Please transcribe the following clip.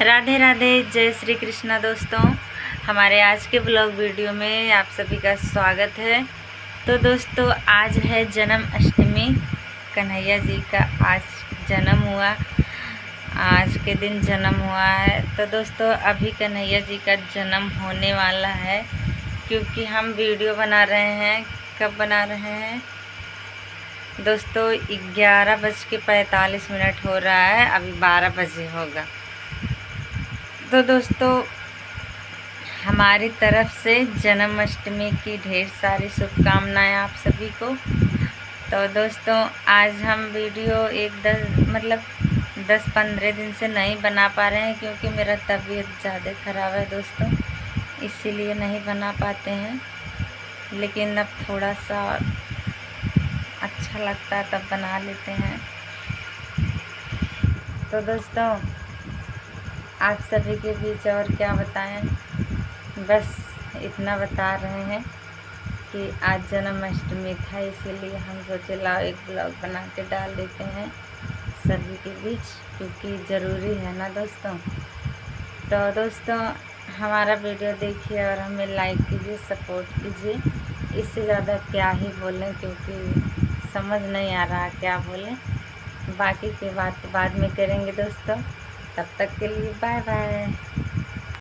राधे राधे, जय श्री कृष्णा दोस्तों। हमारे आज के ब्लॉग वीडियो में आप सभी का स्वागत है। तो दोस्तों, आज है जन्म अष्टमी। कन्हैया जी का आज जन्म हुआ, आज के दिन जन्म हुआ है। तो दोस्तों, अभी कन्हैया जी का जन्म होने वाला है, क्योंकि हम वीडियो बना रहे हैं। कब बना रहे हैं दोस्तों? 11:45 हो रहा है, अभी 12 बजे होगा। तो दोस्तों, हमारी तरफ से जन्माष्टमी की ढेर सारी शुभकामनाएं आप सभी को। तो दोस्तों, आज हम वीडियो 10-15 दिन से नहीं बना पा रहे हैं, क्योंकि मेरा तबीयत ज़्यादा ख़राब है दोस्तों, इसीलिए नहीं बना पाते हैं। लेकिन अब थोड़ा सा अच्छा लगता है तब बना लेते हैं। तो दोस्तों, आप सभी के बीच और क्या बताएं, बस इतना बता रहे हैं कि आज जन्माष्टमी था, इसीलिए हम सोचे लाओ एक ब्लॉग बना के डाल देते हैं सभी के बीच, क्योंकि ज़रूरी है ना दोस्तों। तो दोस्तों, हमारा वीडियो देखिए और हमें लाइक कीजिए, सपोर्ट कीजिए। इससे ज़्यादा क्या ही बोलें, क्योंकि समझ नहीं आ रहा क्या बोलें। बाकी की बात बाद में करेंगे दोस्तों। तब तक के लिए बाय बाय।